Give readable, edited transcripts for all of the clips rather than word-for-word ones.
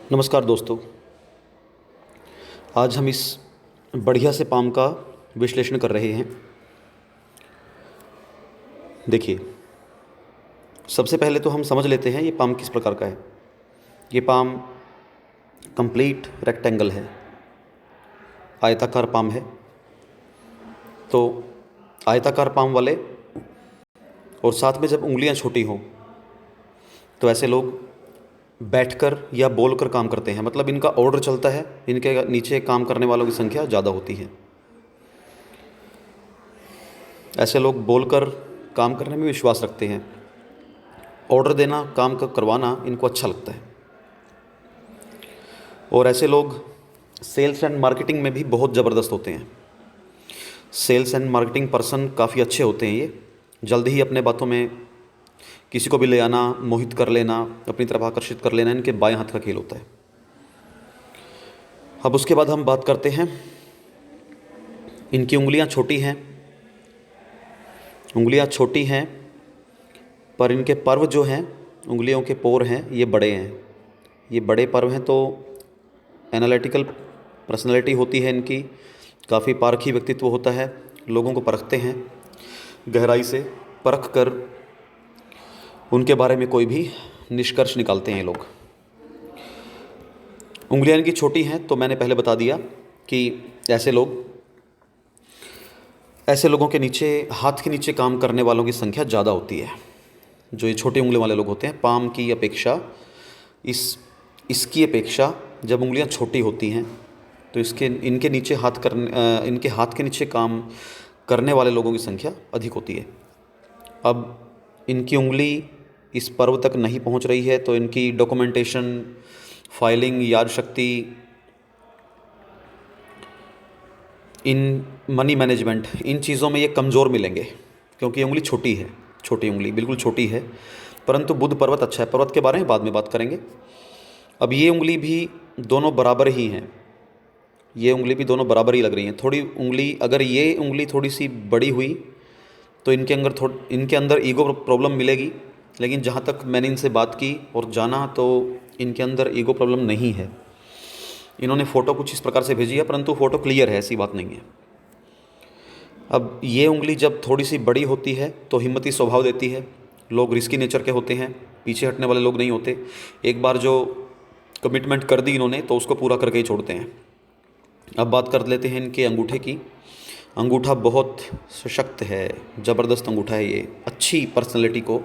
नमस्कार दोस्तों। आज हम इस बढ़िया से पाम का विश्लेषण कर रहे हैं। देखिए, सबसे पहले तो हम समझ लेते हैं ये पाम किस प्रकार का है। ये पाम कंप्लीट रेक्टेंगल है, आयताकार पाम है। तो आयताकार पाम वाले और साथ में जब उंगलियां छोटी हों तो ऐसे लोग बैठकर या बोलकर काम करते हैं। मतलब इनका ऑर्डर चलता है, इनके नीचे काम करने वालों की संख्या ज़्यादा होती है। ऐसे लोग बोलकर काम करने में विश्वास रखते हैं। ऑर्डर देना, काम का करवाना इनको अच्छा लगता है। और ऐसे लोग सेल्स एंड मार्केटिंग में भी बहुत ज़बरदस्त होते हैं। सेल्स एंड मार्केटिंग पर्सन काफ़ी अच्छे होते हैं। ये जल्दी ही अपने बातों में किसी को भी ले आना, मोहित कर लेना, अपनी तरफ आकर्षित कर लेना इनके बाएं हाथ का खेल होता है। अब उसके बाद हम बात करते हैं, इनकी उंगलियां छोटी हैं। उंगलियां छोटी हैं पर इनके पर्व जो हैं, उंगलियों के पोर हैं, ये बड़े हैं। ये बड़े पर्व हैं तो एनालिटिकल पर्सनालिटी होती है इनकी। काफ़ी पारखी व्यक्तित्व होता है। लोगों को परखते हैं, गहराई से परख कर उनके बारे में कोई भी निष्कर्ष निकालते हैं ये लोग। उंगलियां इनकी छोटी हैं तो मैंने पहले बता दिया कि ऐसे लोगों के नीचे, हाथ के नीचे काम करने वालों की संख्या ज़्यादा होती है। जो ये छोटी उंगली वाले लोग होते हैं, पाम की अपेक्षा, इसकी अपेक्षा जब उंगलियां छोटी होती हैं तो इनके हाथ के नीचे काम करने वाले लोगों की संख्या अधिक होती है। अब इनकी उंगली इस पर्व तक नहीं पहुंच रही है तो इनकी डॉक्यूमेंटेशन, फाइलिंग, याद शक्ति, इन मनी मैनेजमेंट, इन चीज़ों में ये कमज़ोर मिलेंगे क्योंकि उंगली छोटी है। छोटी उंगली बिल्कुल छोटी है, परंतु बुध पर्वत अच्छा है। पर्वत के बारे में बाद में बात करेंगे। अब ये उंगली भी दोनों बराबर ही हैं। ये उंगली भी दोनों बराबर ही लग रही हैं। अगर ये उंगली थोड़ी सी बड़ी हुई तो इनके अंदर ईगो प्रॉब्लम मिलेगी। लेकिन जहाँ तक मैंने इनसे बात की और जाना तो इनके अंदर ईगो प्रॉब्लम नहीं है। इन्होंने फ़ोटो कुछ इस प्रकार से भेजी है, परंतु फ़ोटो क्लियर है, ऐसी बात नहीं है। अब ये उंगली जब थोड़ी सी बड़ी होती है तो हिम्मती स्वभाव देती है। लोग रिस्की नेचर के होते हैं, पीछे हटने वाले लोग नहीं होते। एक बार जो कमिटमेंट कर दी इन्होंने तो उसको पूरा करके ही छोड़ते हैं। अब बात कर लेते हैं इनके अंगूठे की। अंगूठा बहुत सशक्त है, ज़बरदस्त अंगूठा है। ये अच्छी पर्सनैलिटी को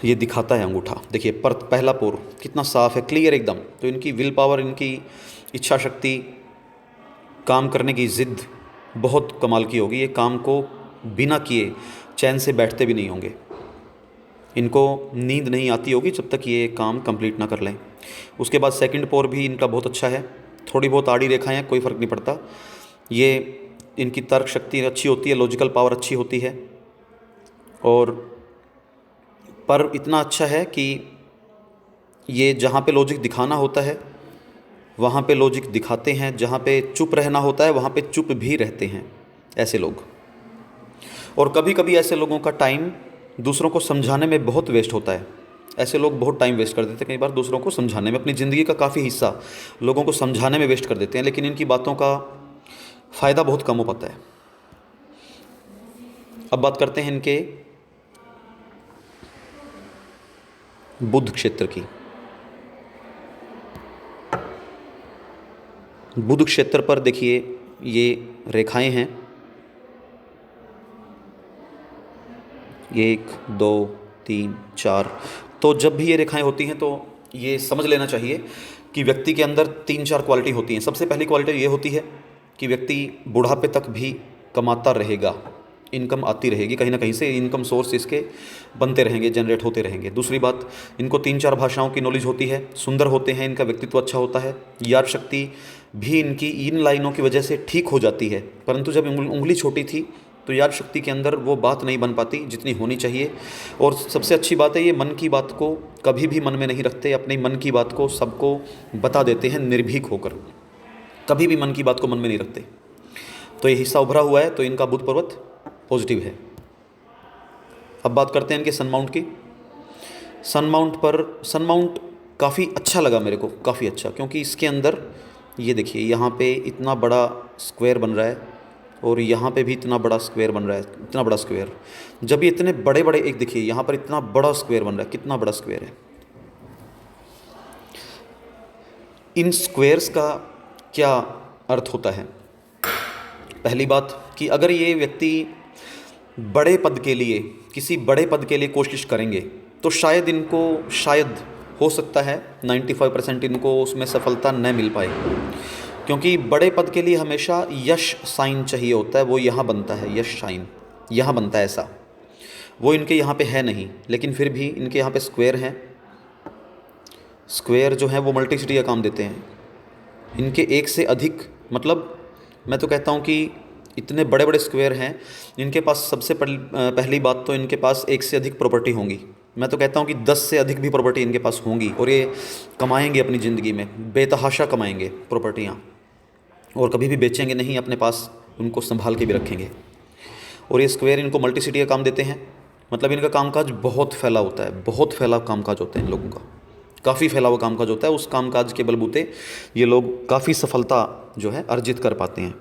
ये दिखाता है अंगूठा। देखिए पहला पोर कितना साफ़ है, क्लियर एकदम। तो इनकी विल पावर, इनकी इच्छा शक्ति, काम करने की ज़िद बहुत कमाल की होगी। ये काम को बिना किए चैन से बैठते भी नहीं होंगे। इनको नींद नहीं आती होगी जब तक ये काम कंप्लीट ना कर लें। उसके बाद सेकंड पोर भी इनका बहुत अच्छा है। थोड़ी बहुत आड़ी रेखाएं हैं, कोई फ़र्क नहीं पड़ता। ये इनकी तर्क शक्ति अच्छी होती है, लॉजिकल पावर अच्छी होती है। और पर इतना अच्छा है कि ये जहाँ पे लॉजिक दिखाना होता है वहाँ पे लॉजिक दिखाते हैं, जहाँ पे चुप रहना होता है वहाँ पे चुप भी रहते हैं ऐसे लोग। और कभी कभी ऐसे लोगों का टाइम दूसरों को समझाने में बहुत वेस्ट होता है। ऐसे लोग बहुत टाइम वेस्ट कर देते हैं कई बार दूसरों को समझाने में। अपनी ज़िंदगी का काफ़ी हिस्सा लोगों को समझाने में वेस्ट कर देते हैं, लेकिन इनकी बातों का फ़ायदा बहुत कम हो पाता है। अब बात करते हैं इनके बुध क्षेत्र की। बुध क्षेत्र पर देखिए ये रेखाएं हैं, 1 2 3 4। तो जब भी ये रेखाएं होती हैं तो ये समझ लेना चाहिए कि व्यक्ति के अंदर 3-4 क्वालिटी होती हैं। सबसे पहली क्वालिटी ये होती है कि व्यक्ति बुढ़ापे तक भी कमाता रहेगा, इनकम आती रहेगी, कहीं ना कहीं से इनकम सोर्स इसके बनते रहेंगे, जनरेट होते रहेंगे। दूसरी बात, इनको 3-4 भाषाओं की नॉलेज होती है, सुंदर होते हैं, इनका व्यक्तित्व अच्छा होता है। याद शक्ति भी इनकी इन लाइनों की वजह से ठीक हो जाती है, परंतु जब उंगली छोटी थी तो याद शक्ति के अंदर वो बात नहीं बन पाती जितनी होनी चाहिए। और सबसे अच्छी बात है, ये मन की बात को कभी भी मन में नहीं रखते, अपनी मन की बात को सबको बता देते हैं निर्भीक होकर, कभी भी मन की बात को मन में नहीं रखते। तो ये हिस्सा उभरा हुआ है, तो इनका बुध पर्वत पॉजिटिव है। अब बात करते हैं इनके सन माउंट की। सन माउंट काफ़ी अच्छा लगा मेरे को, काफ़ी अच्छा, क्योंकि इसके अंदर ये देखिए यहाँ पे इतना बड़ा स्क्वायर बन रहा है और यहाँ पे भी इतना बड़ा स्क्वायर बन रहा है, इतना बड़ा स्क्वायर। जब ये इतने बड़े बड़े, एक देखिए यहाँ पर इतना बड़ा स्क्वायर बन रहा है, कितना बड़ा स्क्वायर है। इन स्क्वायर्स का क्या अर्थ होता है? पहली बात कि अगर ये व्यक्ति बड़े पद के लिए, किसी बड़े पद के लिए कोशिश करेंगे तो शायद इनको, शायद हो सकता है 95% इनको उसमें सफलता न मिल पाए, क्योंकि बड़े पद के लिए हमेशा यश साइन चाहिए होता है। वो यहाँ बनता है, यश साइन यहाँ बनता है ऐसा, वो इनके यहाँ पे है नहीं, लेकिन फिर भी इनके यहाँ पे स्क्वायर हैं। स्क्वायर जो है वो मल्टीसिटी का काम देते हैं। इनके एक से अधिक, मतलब मैं तो कहता हूँ कि इतने बड़े बड़े स्क्वायर हैं इनके पास। सबसे पहली बात तो इनके पास एक से अधिक प्रॉपर्टी होंगी। मैं तो कहता हूँ कि 10 से अधिक भी प्रॉपर्टी इनके पास होंगी, और ये कमाएंगे अपनी ज़िंदगी में, बेतहाशा कमाएंगे प्रॉपर्टियाँ, और कभी भी बेचेंगे नहीं, अपने पास उनको संभाल के भी रखेंगे। और ये स्क्वायर इनको मल्टीसिटी का काम देते हैं, मतलब इनका कामकाज बहुत फैला होता है, बहुत फैला कामकाज होता है इन लोगों का, काफ़ी फैला हुआ कामकाज होता है। उस कामकाज के बलबूते ये लोग काफ़ी सफलता जो है अर्जित कर पाते हैं।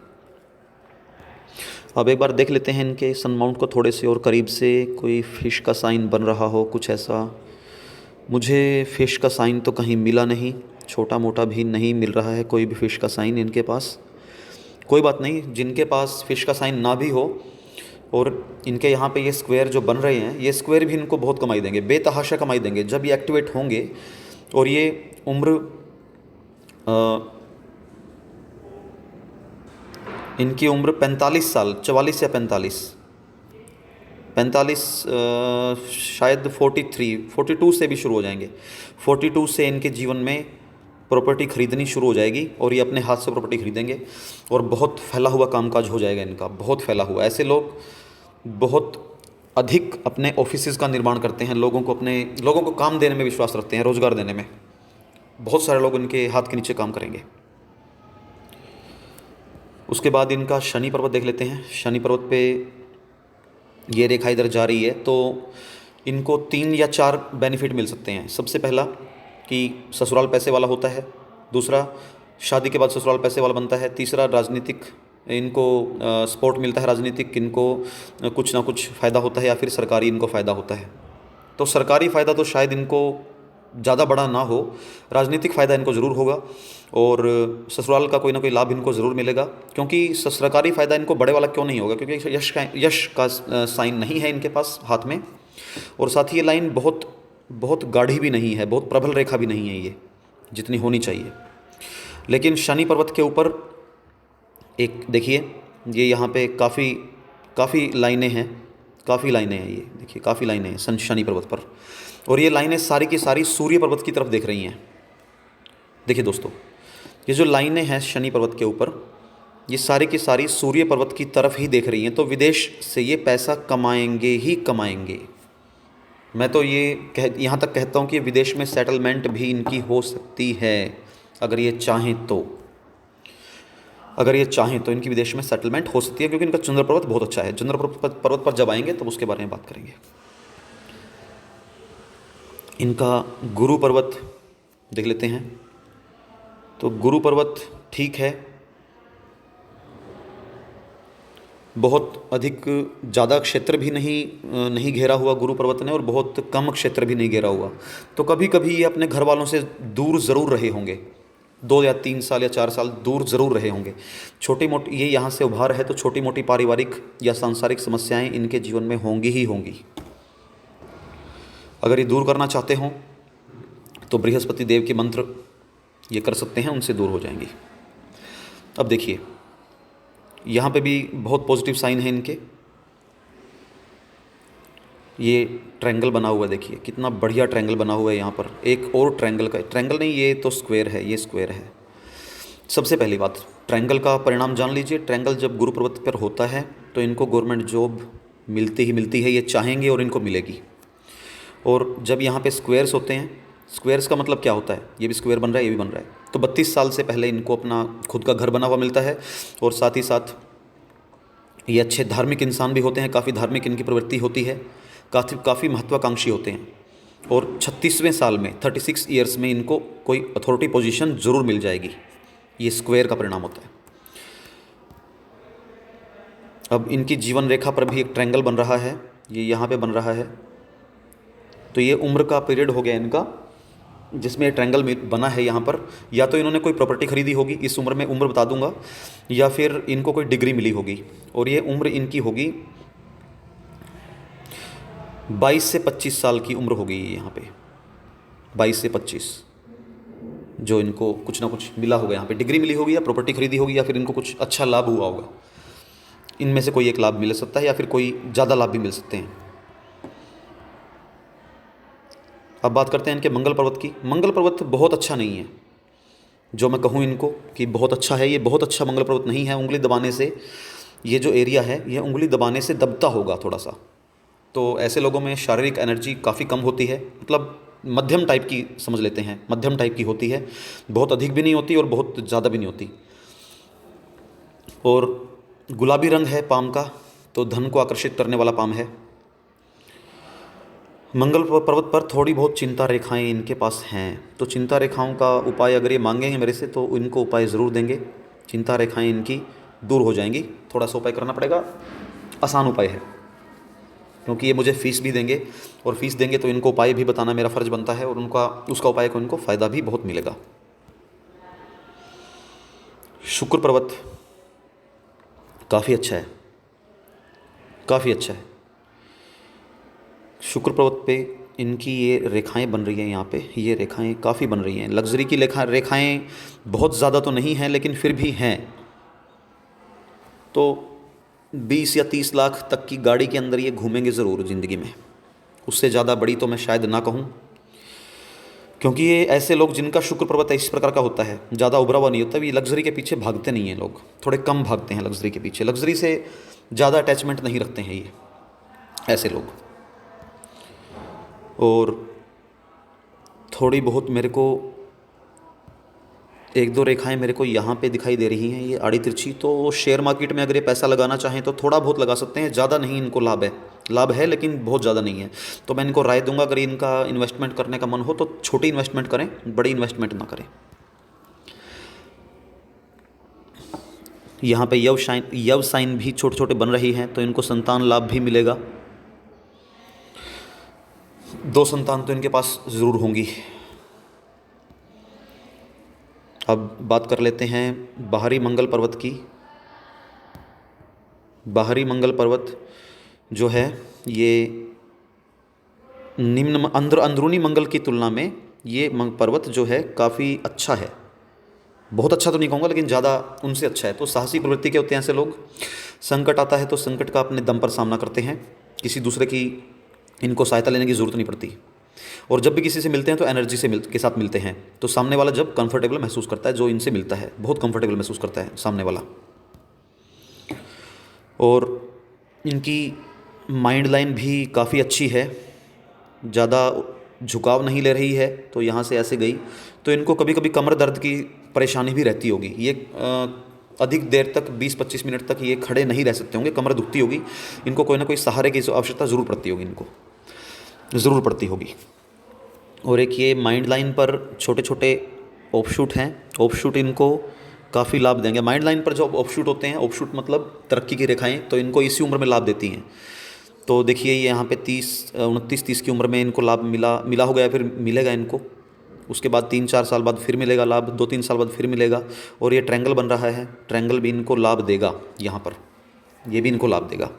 अब एक बार देख लेते हैं इनके सन माउंट को थोड़े से और करीब से, कोई फिश का साइन बन रहा हो कुछ ऐसा। मुझे फिश का साइन तो कहीं मिला नहीं, छोटा मोटा भी नहीं मिल रहा है कोई भी फिश का साइन इनके पास। कोई बात नहीं, जिनके पास फिश का साइन ना भी हो और इनके यहाँ पे ये स्क्वायर जो बन रहे हैं, ये स्क्वायर भी इनको बहुत कमाई देंगे, बेतहाशा कमाई देंगे। जब ये एक्टिवेट होंगे और ये उम्र इनकी उम्र 45 साल, 44 या 45 शायद 42 से भी शुरू हो जाएंगे। 42 से इनके जीवन में प्रॉपर्टी खरीदनी शुरू हो जाएगी और ये अपने हाथ से प्रॉपर्टी खरीदेंगे और बहुत फैला हुआ कामकाज हो जाएगा इनका, बहुत फैला हुआ। ऐसे लोग बहुत अधिक अपने ऑफिसेज़ का निर्माण करते हैं, लोगों को काम देने में विश्वास रखते हैं, रोज़गार देने में। बहुत सारे लोग इनके हाथ के नीचे काम करेंगे। उसके बाद इनका शनि पर्वत देख लेते हैं। शनि पर्वत पे ये रेखा इधर जा रही है, तो इनको 3 या 4 बेनिफिट मिल सकते हैं। सबसे पहला कि ससुराल पैसे वाला होता है, दूसरा शादी के बाद ससुराल पैसे वाला बनता है, तीसरा राजनीतिक, इनको सपोर्ट मिलता है राजनीतिक, इनको कुछ ना कुछ फ़ायदा होता है, या फिर सरकारी इनको फ़ायदा होता है। तो सरकारी फ़ायदा तो शायद इनको ज़्यादा बड़ा ना हो, राजनीतिक फ़ायदा इनको ज़रूर होगा, और ससुराल का कोई ना कोई लाभ इनको ज़रूर मिलेगा। क्योंकि सरकारी फ़ायदा इनको बड़े वाला क्यों नहीं होगा? क्योंकि यश का साइन नहीं है इनके पास हाथ में, और साथ ही ये लाइन बहुत गाढ़ी भी नहीं है, बहुत प्रबल रेखा भी नहीं है ये, जितनी होनी चाहिए। लेकिन शनि पर्वत के ऊपर एक देखिए, ये यहाँ पे काफ़ी लाइनें हैं, ये देखिए काफ़ी लाइनें हैं शनि पर्वत पर, और ये लाइनें सारी की सारी सूर्य पर्वत की तरफ देख रही हैं। देखिए दोस्तों, ये जो लाइनें हैं शनि पर्वत के ऊपर, ये सारी की सारी सूर्य पर्वत की तरफ ही देख रही हैं। तो विदेश से ये पैसा कमाएंगे ही कमाएंगे। मैं तो ये यहाँ तक कहता हूँ कि विदेश में सेटलमेंट भी इनकी हो सकती है, अगर ये चाहें तो। इनकी विदेश में सेटलमेंट हो सकती है, क्योंकि इनका चंद्र पर्वत बहुत अच्छा है। चंद्र पर्वत पर जब आएंगे तब उसके बारे में बात करेंगे। इनका गुरु पर्वत देख लेते हैं। तो गुरु पर्वत ठीक है, बहुत अधिक ज़्यादा क्षेत्र भी नहीं घेरा हुआ गुरु पर्वत ने, और बहुत कम क्षेत्र भी नहीं घेरा हुआ। तो कभी कभी ये अपने घर वालों से दूर ज़रूर रहे होंगे, 2 या 3 साल या 4 साल दूर ज़रूर रहे होंगे। छोटी मोटी ये यहाँ से उभार है, तो छोटी मोटी पारिवारिक या सांसारिक समस्याएं इनके जीवन में होंगी ही होंगी। अगर ये दूर करना चाहते हों तो बृहस्पति देव के मंत्र ये कर सकते हैं, उनसे दूर हो जाएंगी। अब देखिए, यहाँ पे भी बहुत पॉजिटिव साइन है इनके। ये ट्रायंगल बना हुआ है, देखिए कितना बढ़िया ट्रायंगल बना हुआ है। यहाँ पर एक और ट्रायंगल नहीं, ये तो स्क्वायर है, ये स्क्वायर है। सबसे पहली बात, ट्रायंगल का परिणाम जान लीजिए। ट्रायंगल जब गुरु पर्वत पर होता है तो इनको गवर्नमेंट जॉब मिलती है, ये चाहेंगे और इनको मिलेगी। और जब यहाँ पे स्क्वायर्स होते हैं, स्क्वायर्स का मतलब क्या होता है? ये भी स्क्वायर बन रहा है, ये भी बन रहा है, तो 32 साल से पहले इनको अपना खुद का घर बना हुआ मिलता है। और साथ ही साथ ये अच्छे धार्मिक इंसान भी होते हैं, काफ़ी धार्मिक इनकी प्रवृत्ति होती है, काफ़ी महत्वाकांक्षी होते हैं। और 36वें साल में 36 ईयर्स में इनको कोई अथॉरिटी पोजीशन ज़रूर मिल जाएगी। ये स्क्वायर का परिणाम होता है। अब इनकी जीवन रेखा पर भी एक ट्रायंगल बन रहा है, ये यहाँ पे बन रहा है। तो ये उम्र का पीरियड हो गया इनका जिसमें ट्रायंगल बना है यहाँ पर। या तो इन्होंने कोई प्रॉपर्टी खरीदी होगी इस उम्र में, उम्र बता दूंगा, या फिर इनको कोई डिग्री मिली होगी। और ये उम्र इनकी होगी 22 से 25 साल की उम्र होगी यहाँ पे, 22 से 25, जो इनको कुछ ना कुछ मिला होगा यहाँ पे, डिग्री मिली होगी या प्रॉपर्टी खरीदी होगी या फिर इनको कुछ अच्छा लाभ हुआ होगा। इनमें से कोई एक लाभ मिल सकता है या फिर कोई ज़्यादा लाभ भी मिल सकते हैं। अब बात करते हैं इनके मंगल पर्वत की। मंगल पर्वत बहुत अच्छा नहीं है, जो मैं कहूँ इनको कि बहुत अच्छा है, ये बहुत अच्छा मंगल पर्वत नहीं है। उंगली दबाने से ये जो एरिया है ये उंगली दबाने से दबता होगा थोड़ा सा। तो ऐसे लोगों में शारीरिक एनर्जी काफ़ी कम होती है, मतलब मध्यम टाइप की समझ लेते हैं, मध्यम टाइप की होती है, बहुत अधिक भी नहीं होती और बहुत ज़्यादा भी नहीं होती। और गुलाबी रंग है पाम का, तो धन को आकर्षित करने वाला पाम है। मंगल पर्वत पर थोड़ी बहुत चिंता रेखाएं इनके पास हैं, तो चिंता रेखाओं का उपाय अगर ये मांगेंगे मेरे से तो इनको उपाय ज़रूर देंगे। चिंता रेखाएं इनकी दूर हो जाएंगी। थोड़ा सा उपाय करना पड़ेगा, आसान उपाय है, क्योंकि ये मुझे फ़ीस भी देंगे और फ़ीस देंगे तो इनको उपाय भी बताना मेरा फ़र्ज़ बनता है, और उनका उसका उपाय को इनको फ़ायदा भी बहुत मिलेगा। शुक्र पर्वत काफ़ी अच्छा है, काफ़ी अच्छा है। शुक्र पर्वत पे इनकी ये रेखाएं बन रही हैं, यहाँ पे ये रेखाएं काफ़ी बन रही हैं। लग्जरी की रेखाएं बहुत ज़्यादा तो नहीं हैं लेकिन फिर भी हैं। तो 20 या 30 लाख तक की गाड़ी के अंदर ये घूमेंगे ज़रूर ज़िंदगी में। उससे ज़्यादा बड़ी तो मैं शायद ना कहूँ, क्योंकि ये ऐसे लोग जिनका शुक्र पर्वत इस प्रकार का होता है, ज़्यादा उभरा हुआ नहीं होता, ये लग्जरी के पीछे भागते नहीं हैं। लोग थोड़े कम भागते हैं लग्जरी के पीछे, लग्जरी से ज़्यादा अटैचमेंट नहीं रखते हैं ये ऐसे लोग। और थोड़ी बहुत मेरे को एक दो रेखाएं मेरे को यहाँ पे दिखाई दे रही हैं, ये आड़ी तिरछी। तो शेयर मार्केट में अगर ये पैसा लगाना चाहें तो थोड़ा बहुत लगा सकते हैं, ज़्यादा नहीं इनको लाभ है लेकिन बहुत ज़्यादा नहीं है। तो मैं इनको राय दूंगा, अगर इनका इन्वेस्टमेंट करने का मन हो तो छोटी इन्वेस्टमेंट करें, बड़ी इन्वेस्टमेंट ना करें। यहाँ पे यव साइन भी छोटे छोटे बन रही हैं, तो इनको संतान लाभ भी मिलेगा। 2 संतान तो इनके पास ज़रूर होंगी। अब बात कर लेते हैं बाहरी मंगल पर्वत की। बाहरी मंगल पर्वत जो है ये अंदरूनी मंगल की तुलना में ये पर्वत जो है काफ़ी अच्छा है। बहुत अच्छा तो नहीं कहूँगा लेकिन ज़्यादा उनसे अच्छा है। तो साहसी प्रवृत्ति के होते हैं ऐसे लोग। संकट आता है तो संकट का अपने दम पर सामना करते हैं, किसी दूसरे की इनको सहायता लेने की ज़रूरत नहीं पड़ती। और जब भी किसी से मिलते हैं तो एनर्जी के साथ मिलते हैं, तो सामने वाला जब कंफर्टेबल महसूस करता है, जो इनसे मिलता है बहुत कंफर्टेबल महसूस करता है सामने वाला। और इनकी माइंड लाइन भी काफ़ी अच्छी है, ज़्यादा झुकाव नहीं ले रही है। तो यहाँ से ऐसे गई तो इनको कभी कभी कमर दर्द की परेशानी भी रहती होगी। ये अधिक देर तक 20-25 मिनट तक ये खड़े नहीं रह सकते होंगे, कमर दुखती होगी। इनको कोई ना कोई सहारे की आवश्यकता ज़रूर पड़ती होगी, इनको ज़रूर पड़ती होगी। और एक ये माइंड लाइन पर छोटे छोटे ऑफशूट हैं, ऑफशूट इनको काफ़ी लाभ देंगे। माइंड लाइन पर जो ऑफशूट होते हैं, ऑफशूट मतलब तरक्की की रेखाएं, तो इनको इसी उम्र में लाभ देती हैं। तो देखिए ये यहाँ पे 29-30 की उम्र में इनको लाभ मिला हो गया, फिर मिलेगा इनको। उसके बाद 3-4 साल बाद फिर मिलेगा लाभ, 2-3 साल बाद फिर मिलेगा। और ये ट्रायंगल बन रहा है, ट्रायंगल भी इनको लाभ देगा। यहाँ पर ये भी इनको लाभ देगा।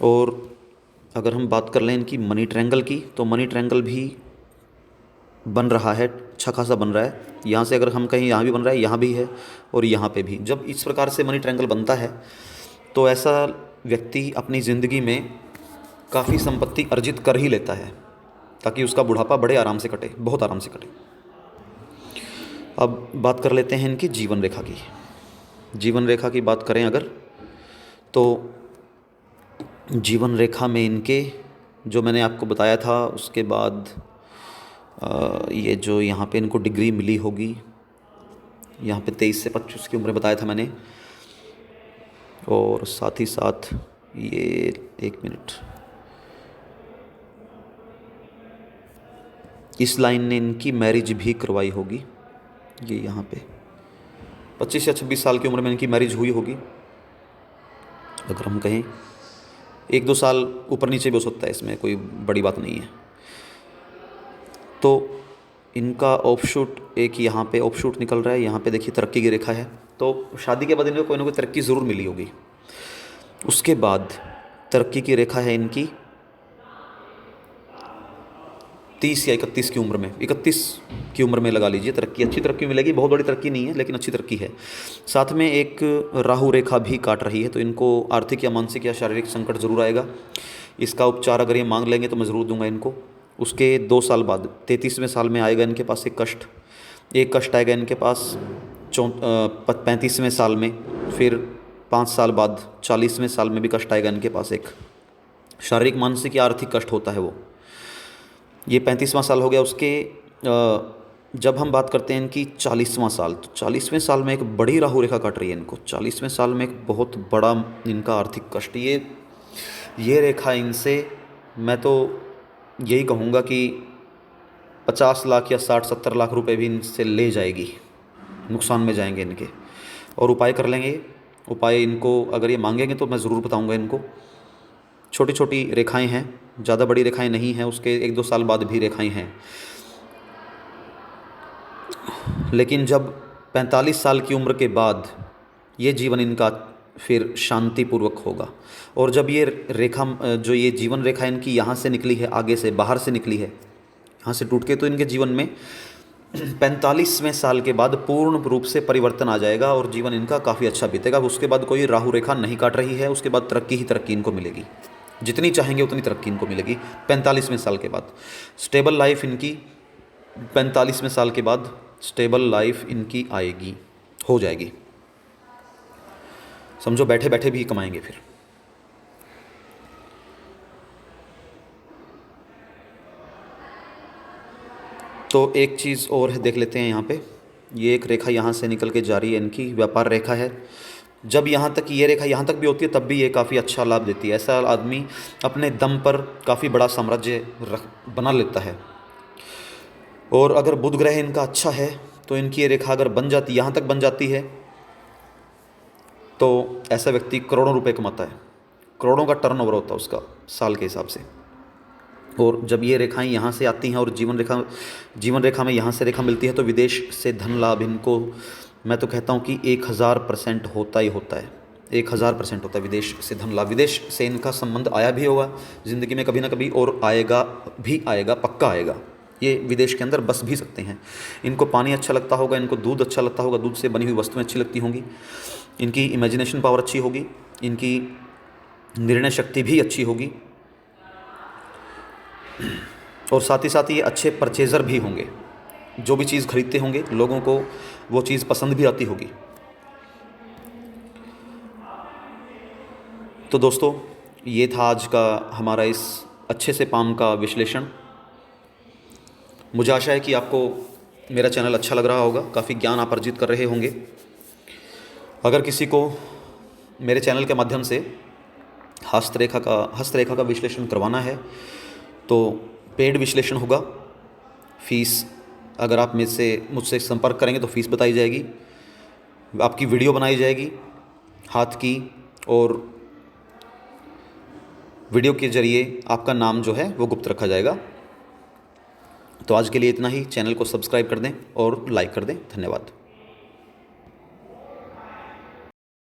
और अगर हम बात कर लें इनकी मनी ट्रायंगल की, तो मनी ट्रायंगल भी बन रहा है, अच्छा खासा बन रहा है। यहाँ से अगर हम कहीं यहाँ भी बन रहा है, यहाँ भी है और यहाँ पे भी। जब इस प्रकार से मनी ट्रायंगल बनता है तो ऐसा व्यक्ति अपनी ज़िंदगी में काफ़ी संपत्ति अर्जित कर ही लेता है, ताकि उसका बुढ़ापा बड़े आराम से कटे, बहुत आराम से कटे। अब बात कर लेते हैं इनकी जीवन रेखा की। जीवन रेखा की बात करें अगर, तो जीवन रेखा में इनके जो मैंने आपको बताया था, उसके बाद ये जो यहाँ पे इनको डिग्री मिली होगी, यहाँ पे 23 से 25 की उम्र बताया था मैंने। और साथ ही साथ ये 1 मिनट, इस लाइन ने इनकी मैरिज भी करवाई होगी। ये यहाँ पे 25 या 26 साल की उम्र में इनकी मैरिज हुई होगी, अगर हम कहें। 1-2 साल ऊपर नीचे भी हो सकता है, इसमें कोई बड़ी बात नहीं है। तो इनका ऑफशूट एक यहाँ पे ऑफशूट निकल रहा है, यहाँ पे देखिए तरक्की की रेखा है। तो शादी के बाद इनको कोई ना कोई तरक्की ज़रूर मिली होगी। उसके बाद तरक्की की रेखा है इनकी 30 या 31 की उम्र में, 31 की उम्र में लगा लीजिए तरक्की, अच्छी तरक्की मिलेगी। बहुत बड़ी तरक्की नहीं है लेकिन अच्छी तरक्की है। साथ में एक राहु रेखा भी काट रही है, तो इनको आर्थिक या मानसिक या शारीरिक संकट ज़रूर आएगा। इसका उपचार अगर ये मांग लेंगे तो मैं ज़रूर दूंगा इनको। उसके 2 साल बाद 33वें साल में आएगा इनके पास एक कष्ट आएगा इनके पास 35वें साल में। फिर 5 साल बाद 40वें साल में भी कष्ट आएगा इनके पास। एक शारीरिक मानसिक या आर्थिक कष्ट होता है वो। ये 35वां साल हो गया। उसके जब हम बात करते हैं इनकी 40वां साल, तो 40वें साल में एक बड़ी राहु रेखा काट रही है इनको। 40वें साल में एक बहुत बड़ा इनका आर्थिक कष्ट, ये रेखा इनसे, मैं तो यही कहूँगा कि 50 लाख या 60-70 लाख रुपए भी इनसे ले जाएगी, नुकसान में जाएंगे इनके। और उपाय कर लेंगे। उपाय इनको अगर ये मांगेंगे तो मैं ज़रूर बताऊँगा इनको। छोटी छोटी रेखाएं हैं, ज़्यादा बड़ी रेखाएं नहीं हैं। उसके 1-2 साल बाद भी रेखाएं हैं। लेकिन जब 45 साल की उम्र के बाद ये जीवन इनका फिर शांतिपूर्वक होगा। और जब ये रेखा, जो ये जीवन रेखा इनकी यहाँ से निकली है, आगे से बाहर से निकली है, यहाँ से टूट के, तो इनके जीवन में 45वें साल के बाद पूर्ण रूप से परिवर्तन आ जाएगा और जीवन इनका काफ़ी अच्छा बीतेगा। उसके बाद कोई राहु रेखा नहीं काट रही है। उसके बाद तरक्की ही तरक्की इनको मिलेगी, जितनी चाहेंगे उतनी तरक्की इनको मिलेगी 45वें साल के बाद। स्टेबल लाइफ इनकी 45वें साल के बाद स्टेबल लाइफ इनकी आएगी, हो जाएगी। समझो बैठे बैठे भी कमाएंगे फिर। तो एक चीज़ और है, देख लेते हैं यहाँ पे। ये एक रेखा यहाँ से निकल के जा रही है, इनकी व्यापार रेखा है। जब यहाँ तक ये रेखा यहाँ तक भी होती है तब भी ये काफ़ी अच्छा लाभ देती है। ऐसा आदमी अपने दम पर काफ़ी बड़ा साम्राज्य बना लेता है। और अगर बुध ग्रह इनका अच्छा है तो इनकी ये रेखा अगर बन जाती, यहाँ तक बन जाती है, तो ऐसा व्यक्ति करोड़ों रुपए कमाता है। करोड़ों का टर्नओवर होता है उसका साल के हिसाब से। और जब ये रेखाएं यहाँ से आती हैं और जीवन रेखा में यहाँ से रेखा मिलती है, तो विदेश से धन लाभ इनको, मैं तो कहता हूँ कि 1000% होता ही होता है। 1000% होता है विदेश से धन लाभ। विदेश से इनका संबंध आया भी होगा ज़िंदगी में कभी ना कभी, और आएगा भी, आएगा, पक्का आएगा। ये विदेश के अंदर बस भी सकते हैं। इनको पानी अच्छा लगता होगा, इनको दूध अच्छा लगता होगा, दूध से बनी हुई वस्तुएं अच्छी लगती होंगी, इनकी इमेजिनेशन पावर अच्छी होगी, इनकी निर्णय शक्ति भी अच्छी होगी, और साथ ही साथ ये अच्छे परचेज़र भी होंगे। जो भी चीज़ खरीदते होंगे लोगों को वो चीज़ पसंद भी आती होगी। तो दोस्तों, ये था आज का हमारा इस अच्छे से पाम का विश्लेषण। मुझे आशा है कि आपको मेरा चैनल अच्छा लग रहा होगा, काफ़ी ज्ञान आप अर्जित कर रहे होंगे। अगर किसी को मेरे चैनल के माध्यम से हस्तरेखा का विश्लेषण करवाना है तो पेड विश्लेषण होगा। फ़ीस, अगर आप मुझसे संपर्क करेंगे तो फ़ीस बताई जाएगी, आपकी वीडियो बनाई जाएगी हाथ की, और वीडियो के ज़रिए आपका नाम जो है वो गुप्त रखा जाएगा। तो आज के लिए इतना ही। चैनल को सब्सक्राइब कर दें और लाइक कर दें। धन्यवाद।